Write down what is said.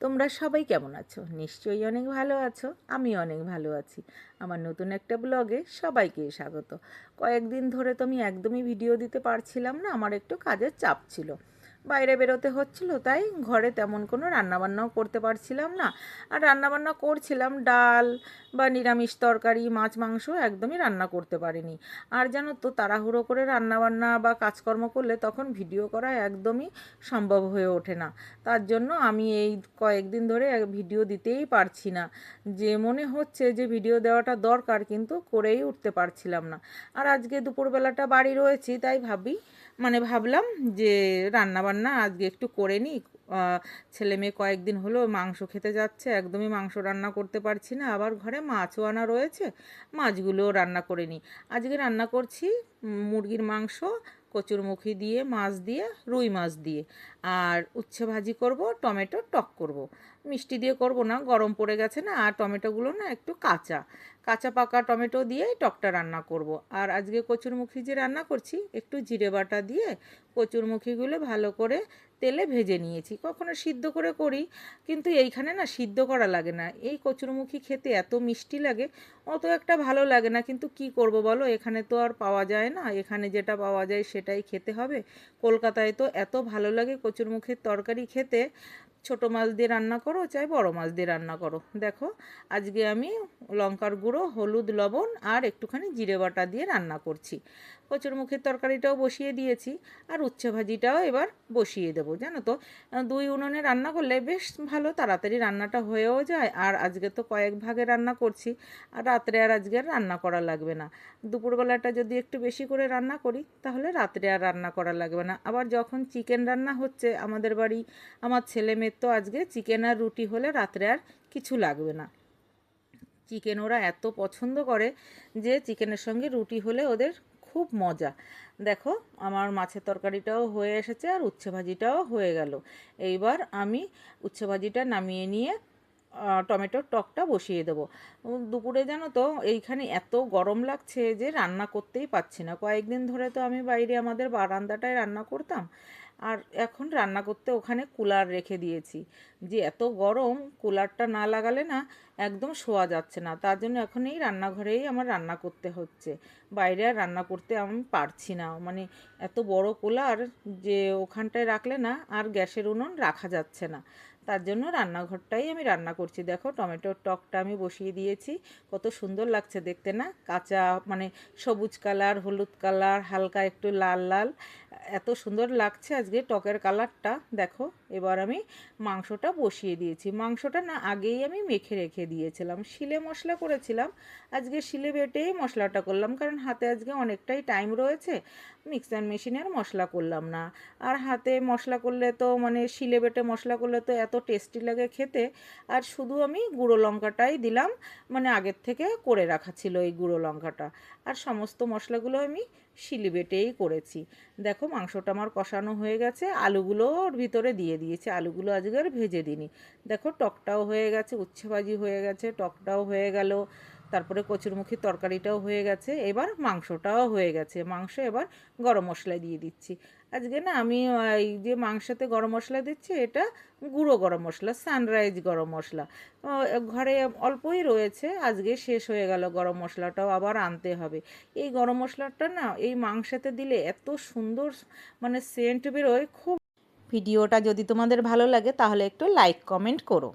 তোমরা সবাই কেমন আছো? নিশ্চয়ই অনেক ভালো আছো। আমি অনেক ভালো আছি। আমার নতুন একটা ব্লগে সবাইকে স্বাগত। কয়েকদিন ধরে তো আমি একদমই ভিডিও দিতে পারছিলাম না, আমার একটু কাজের চাপ ছিল। বাইরে বেরোতে হচ্ছিল, তাই ঘরে তেমন কোনো রান্নাবান্নাও করতে পারছিলাম না। আর রান্নাবান্না করছিলাম ডাল বা নিরামিষ তরকারি, মাছ মাংস একদমই রান্না করতে পারিনি। আর জানো তো, তাড়াহুড়ো করে রান্নাবান্না বা কাজকর্ম করলে তখন ভিডিও করা একদমই সম্ভব হয়ে ওঠে না। তার জন্য আমি এই কয়েকদিন ধরে ভিডিও দিতেই পারছি না। যে মনে হচ্ছে যে ভিডিও দেওয়াটা দরকার, কিন্তু করেই উঠতে পারছিলাম না। আর আজকে দুপুরবেলাটা বাড়ি রয়েছি, তাই ভাবলাম যে রান্নাবান্না আজকে একটু করে নিই। ছেলে মেয়ে কয়েকদিন হলো মাংস খেতে যাচ্ছে, একদমই মাংস রান্না করতে পারছি না। আবার ঘরে মাছও আনা রয়েছে, মাছগুলোও রান্না করে নিই। আজকে রান্না করছি মুরগির মাংস, কচুরমুখী দিয়ে, মাছ দিয়ে, রুই মাছ দিয়ে। আর উচ্ছে ভাজি করব, টমেটো টক করব। মিষ্টি দিয়ে করব না, গরম পড়ে গেছে না, আর টমেটোগুলো না একটু কাঁচা কাঁচা পাকা টমেটো দিয়ে টকটা রান্না করব। আর আজকে কচুরমুখী যে রান্না করছি, একটু জিরে বাটা দিয়ে কচুরমুখীগুলো ভালো করে তেলে ভেজে নিয়েছি। কখনো সিদ্ধ করে করি, কিন্তু এইখানে না সিদ্ধ করা লাগে না। এই কচুরমুখী খেতে এত মিষ্টি লাগে, অত একটা ভালো লাগে না। কিন্তু কি করব বলো, এখানে তো আর পাওয়া যায় না। এখানে যেটা পাওয়া যায় সেটাই খেতে হবে। কলকাতায় তো এত ভালো লাগে কচুরমুখীর তরকারি খেতে। ছোট মাছ দিয়ে রান্না করো চাই বড় মাছ দিয়ে রান্না করো। দেখো, আজকে আমি লঙ্কার গুঁড়ো, হলুদ, লবণ আর একটুখানি জিরে বাটা দিয়ে রান্না করছি। কচুরমুখীর তরকারিটাও বসিয়ে দিয়েছি, আর উচ্ছে ভাজিটাও এবার বসিয়ে দেবো। জানো তো, দুই উনুনে রান্না করলে বেশ ভালো তাড়াতাড়ি রান্নাটা হয়েও যায়। আর আজকে তো কয়েক ভাগে রান্না করছি, আর রাত্রে আর আজকে আর রান্না করা লাগবে না। দুপুরবেলাটা যদি একটু বেশি করে রান্না করি, তাহলে রাত্রে আর রান্না করা লাগবে না। আবার যখন চিকেন রান্না হচ্ছে আমাদের বাড়ি, আমার ছেলে মেয়ের তো আজকে চিকেন আর রুটি হলে রাত্রে আর কিছু লাগবে না। চিকেন ওরা এত পছন্দ করে যে চিকেনের সঙ্গে রুটি হলে ওদের খুব মজা। দেখো, আমার মাছের তরকারিটাও হয়ে এসেছে, আর উচ্ছে ভাজিটাও হয়ে গেল। এইবার আমি উচ্ছে ভাজিটা নামিয়ে নিয়ে টমেটোর টকটা বসিয়ে দেবো। দুপুরে জানো তো, এইখানে এত গরম লাগছে যে রান্না করতেই পারছি না। কয়েকদিন ধরে তো আমি বাইরে আমাদের বারান্দাটায় রান্না করতাম, আর এখন রান্না করতে ওখানে কুলার রেখে দিয়েছি। যে এত গরম, কুলারটা না লাগালে না একদম শোয়া যাচ্ছে না। তার জন্য এখন এই রান্নাঘরেই আমার রান্না করতে হচ্ছে। বাইরে আর রান্না করতে আমি পারছি না। মানে এত বড় কুলার, যে ওখানটায় রাখলে না আর গ্যাসের উনুন রাখা যাচ্ছে না। তার জন্য রান্নাঘরটাই আমি রান্না করছি। দেখো, টমেটোর টকটা আমি বসিয়ে দিয়েছি। কত সুন্দর লাগছে দেখতে না, কাঁচা মানে সবুজ কালার, হলুদ কালার, হালকা একটু লাল লাল, এত সুন্দর লাগছে আজকে টকের কালারটা। দেখো, এবার আমি মাংসটা বসিয়ে দিয়েছি। মাংসটা না আগেই আমি মেখে রেখে দিয়েছিলাম, শিলে মশলা করেছিলাম। আজকে শিলে বেটেই মশলাটা করলাম, কারণ হাতে আজকে অনেকটাই টাইম রয়েছে। মিক্সার মেশিনের মশলা করলাম না। আর হাতে মশলা করলে তো মানে শিলে বেটে মশলা করলে তো এত টেস্টি লাগে খেতে। আর শুধু আমি গুঁড়ো লঙ্কাটাই দিলাম, মানে আগের থেকে করে রাখা ছিল এই গুঁড়ো লঙ্কাটা। আর সমস্ত মশলাগুলো আমি শিলে বেটেই করেছি। দেখো, মাংসটা আমার কষানো হয়ে গেছে, আলুগুলো ওর ভিতরে দিয়ে দিয়েছি। আলুগুলো আজকে আর ভেজে দিইনি। দেখো, টকটাও হয়ে গেছে, উচ্ছে ভাজি হয়ে গেছে, টকটাও হয়ে গেল, তারপরে কচুরমুখী তরকারিটাও হয়ে গেছে, এবার মাংসটাও হয়ে গেছে। মাংস এবার গরম মশলা দিয়ে দিচ্ছি। আজকে না আমি এই যে মাংসতে গরম মশলা দিচ্ছি, এটা গুঁড়ো গরম মশলা, সানরাইজ গরম মশলা। ঘরে অল্পই রয়েছে, আজকে শেষ হয়ে গেল। গরম মশলাটাও আবার আনতে হবে। এই গরম মশলাটা না এই মাংসতে দিলে এত সুন্দর মানে সেন্ট বেরোয় খুব। ভিডিওটা যদি তোমাদের ভালো লাগে তাহলে একটু লাইক কমেন্ট করো।